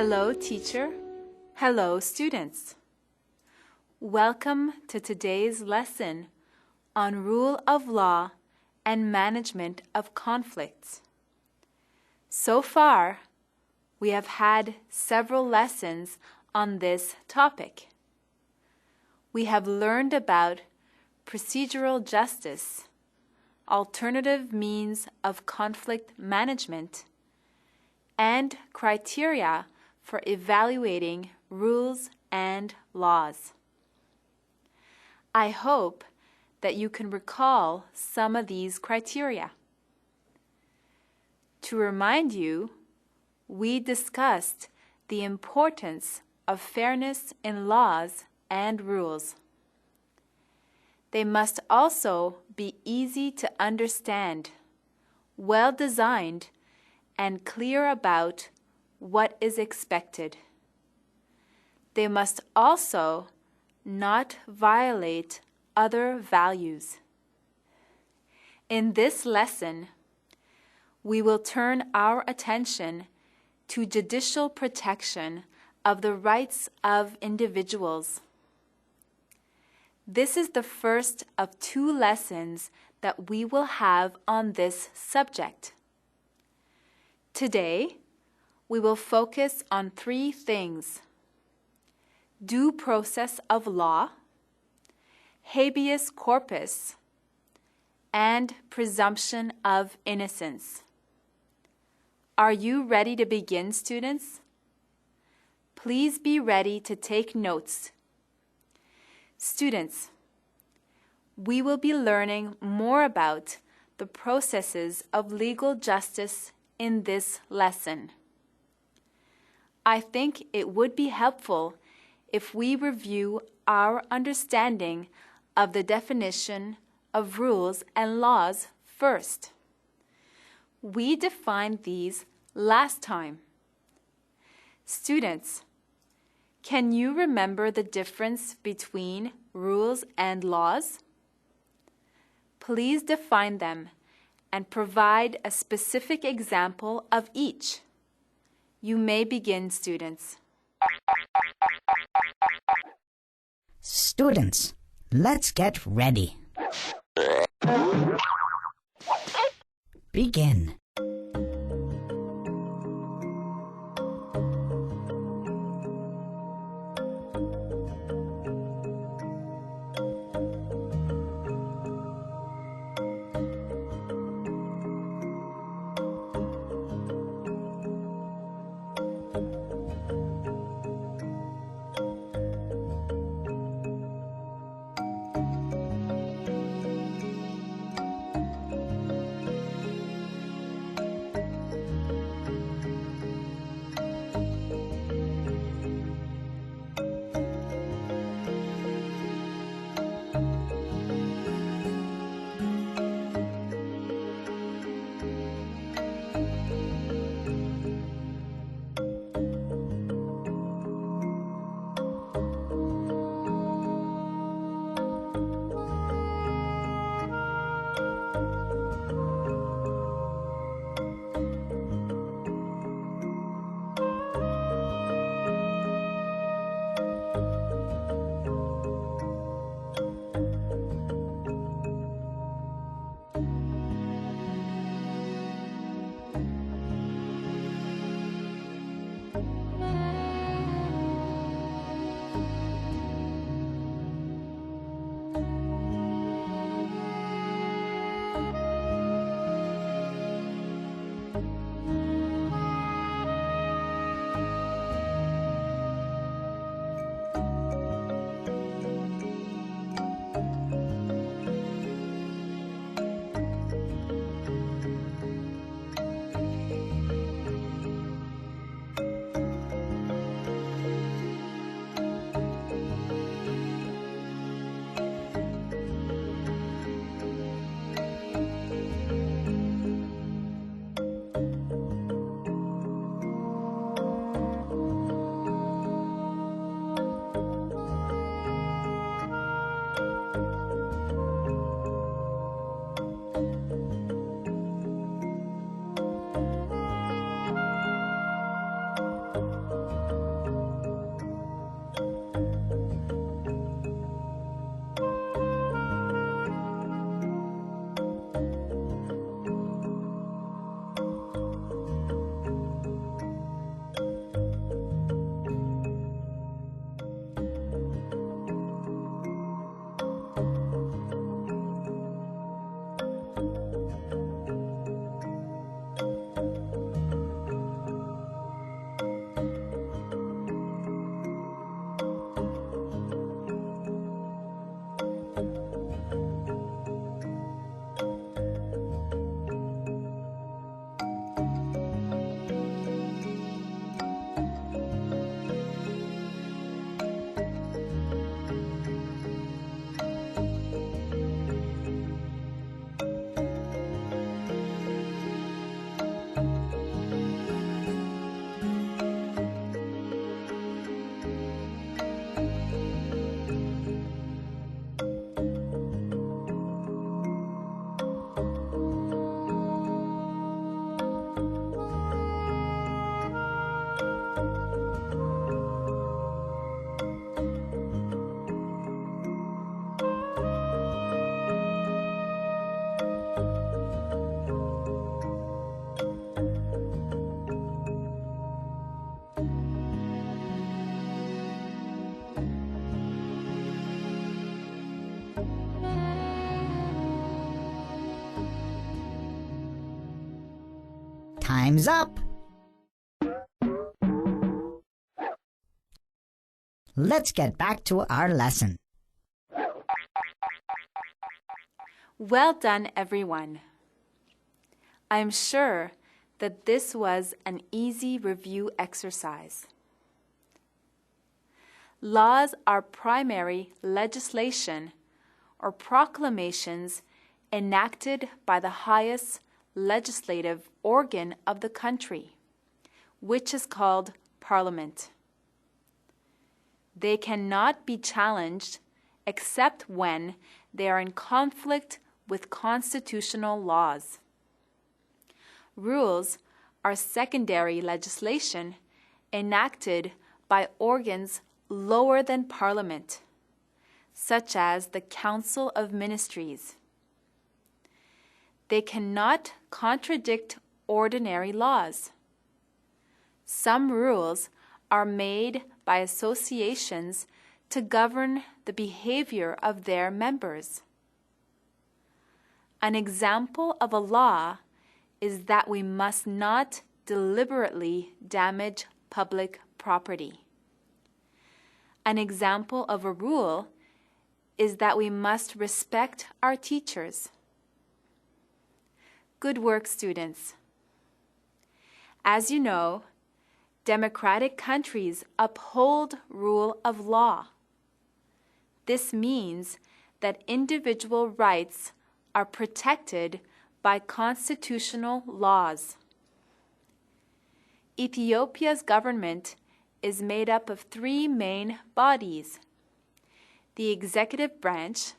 Hello, teacher. Hello, students. Welcome to today's lesson on rule of law and management of conflicts. So far, we have had several lessons on this topic. We have learned about procedural justice, alternative means of conflict management, and criteria for evaluating rules and laws. I hope that you can recall some of these criteria. To remind you, we discussed the importance of fairness in laws and rules. They must also be easy to understand, well designed, and clear about what is expected. They must also not violate other values. In this lesson, we will turn our attention to judicial protection of the rights of individuals. This is the first of 2 lessons that we will have on this subject. Today, we will focus on 3 things: due process of law, habeas corpus, and presumption of innocence. Are you ready to begin, students? Please be ready to take notes. Students, we will be learning more about the processes of legal justice in this lesson. I think it would be helpful if we review our understanding of the definition of rules and laws first. We defined these last time. Students, can you remember the difference between rules and laws? Please define them and provide a specific example of each. You may begin, students. Students, let's get ready. Begin. Time's up. Let's get back to our lesson. Well done, everyone. I'm sure that this was an easy review exercise. Laws are primary legislation or proclamations enacted by the highest legislative organ of the country, which is called Parliament. They cannot be challenged except when they are in conflict with constitutional laws. Rules are secondary legislation enacted by organs lower than Parliament, such as the Council of Ministries. They cannot contradict ordinary laws. Some rules are made by associations to govern the behavior of their members. An example of a law is that we must not deliberately damage public property. An example of a rule is that we must respect our teachers. Good work, students. As you know, democratic countries uphold rule of law. This means that individual rights are protected by constitutional laws. Ethiopia's government is made up of three main bodies: the executive branch,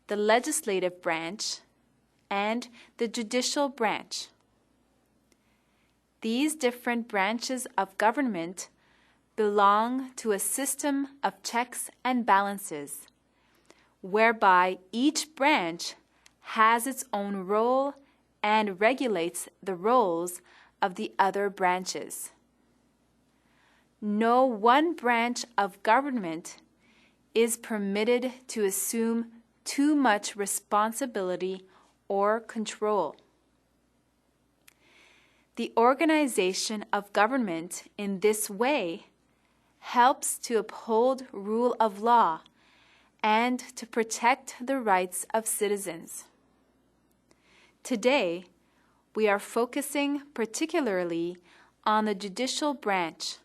the legislative branch, and the judicial branch. These different branches of government belong to a system of checks and balances, whereby each branch has its own role and regulates the roles of the other branches. No one branch of government is permitted to assume too much responsibility or control. The organization of government in this way helps to uphold rule of law and to protect the rights of citizens. Today, we are focusing particularly on the judicial branch.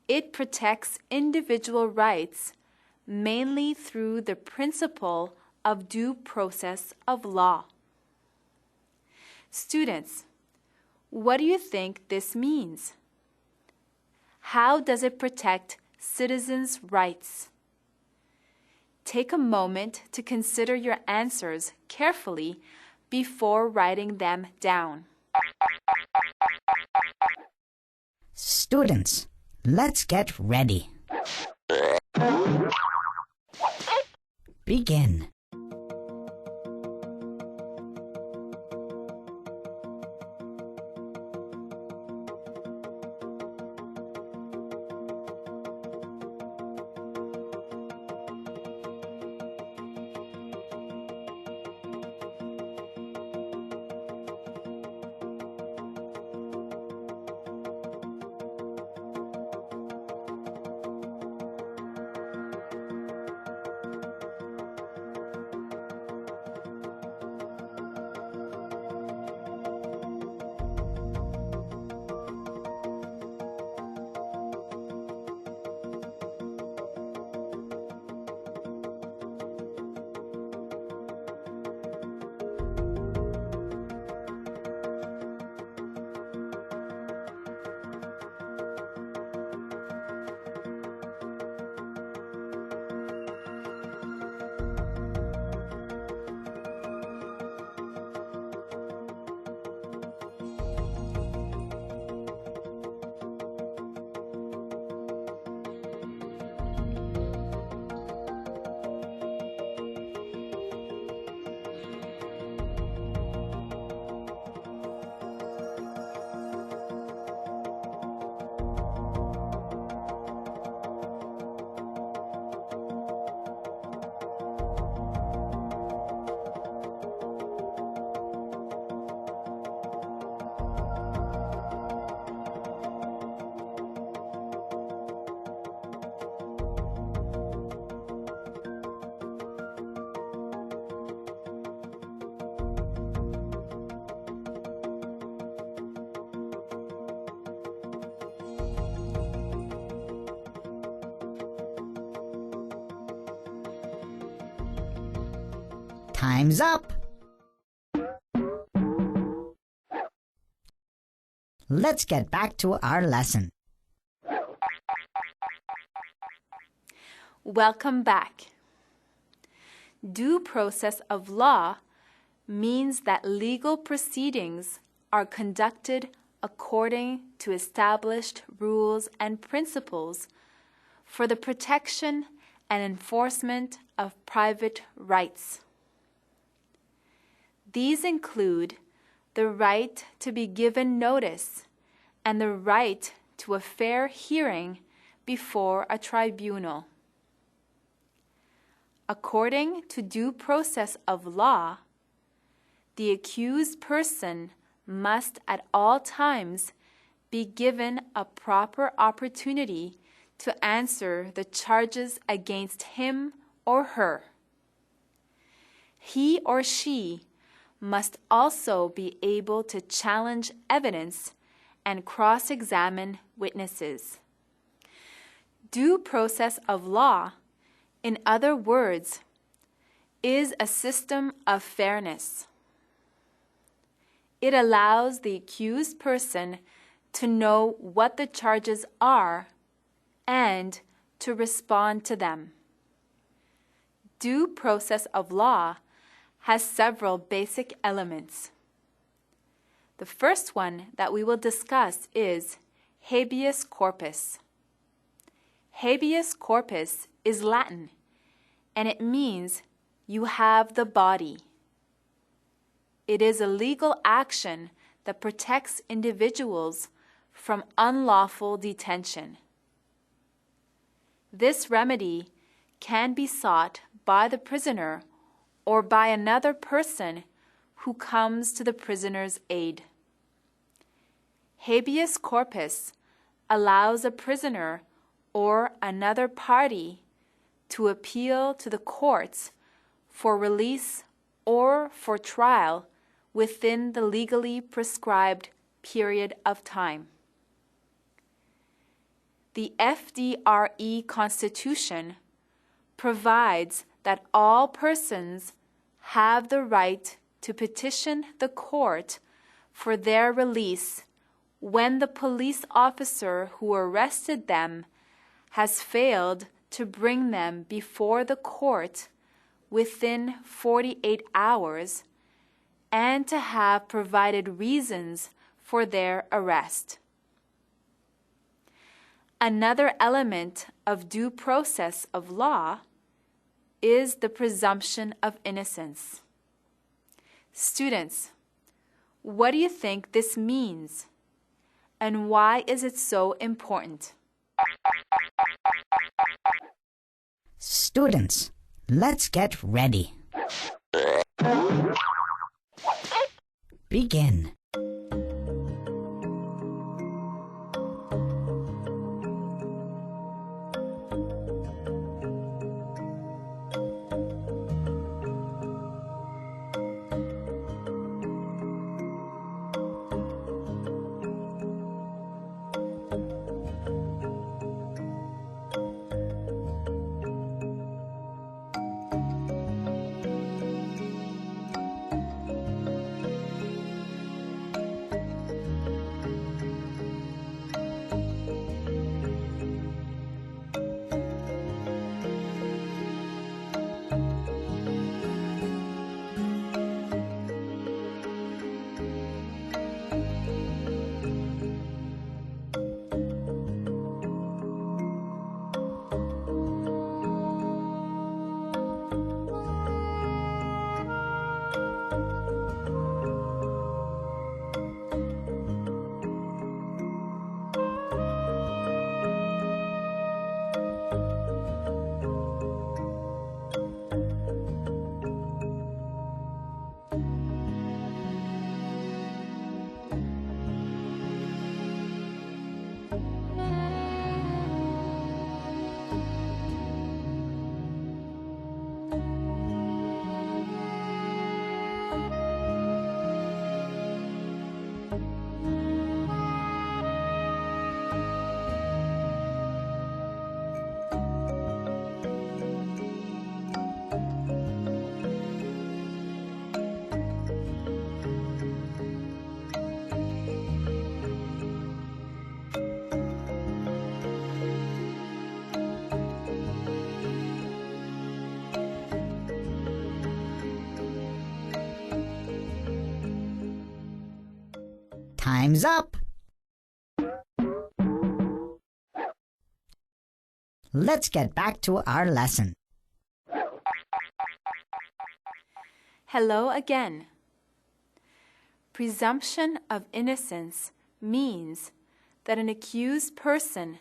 It protects individual rights mainly through the principle of due process of law. Students, what do you think this means? How does it protect citizens' rights? Take a moment to consider your answers carefully before writing them down. Students, let's get ready. Begin. Time's up! Let's get back to our lesson. Welcome back. Due process of law means that legal proceedings are conducted according to established rules and principles for the protection and enforcement of private rights. These include the right to be given notice and the right to a fair hearing before a tribunal. According to due process of law, the accused person must at all times be given a proper opportunity to answer the charges against him or her. He or she must also be able to challenge evidence and cross-examine witnesses. Due process of law, in other words, is a system of fairness. It allows the accused person to know what the charges are and to respond to them. Due process of law has several basic elements. The first one that we will discuss is habeas corpus. Habeas corpus is Latin, and it means you have the body. It is a legal action that protects individuals from unlawful detention. This remedy can be sought by the prisoner or by another person who comes to the prisoner's aid. Habeas corpus allows a prisoner or another party to appeal to the courts for release or for trial within the legally prescribed period of time. The FDRE Constitution provides that all persons have the right to petition the court for their release when the police officer who arrested them has failed to bring them before the court within 48 hours and to have provided reasons for their arrest. Another element of due process of law is the presumption of innocence. Students, what do you think this means? And why is it so important? Students, let's get ready. Begin. Time's up. Let's get back to our lesson. Hello again. Presumption of innocence means that an accused person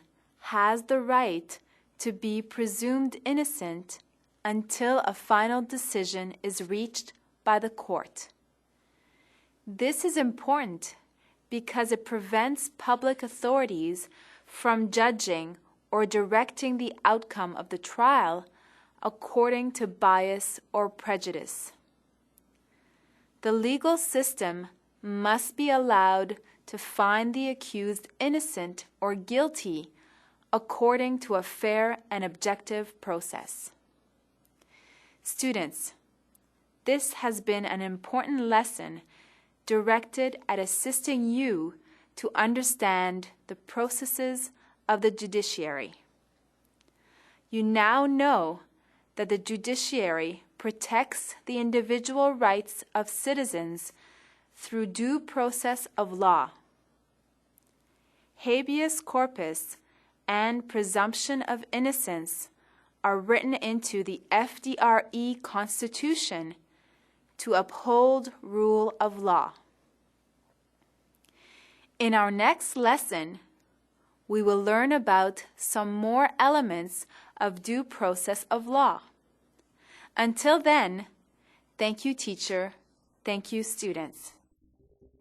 has the right to be presumed innocent until a final decision is reached by the court. This is important because it prevents public authorities from judging or directing the outcome of the trial according to bias or prejudice. The legal system must be allowed to find the accused innocent or guilty according to a fair and objective process. Students, this has been an important lesson directed at assisting you to understand the processes of the judiciary. You now know that the judiciary protects the individual rights of citizens through due process of law. Habeas corpus and presumption of innocence are written into the FDRE Constitution to uphold rule of law. In our next lesson, we will learn about some more elements of due process of law. Until then, thank you, teacher. Thank you, students.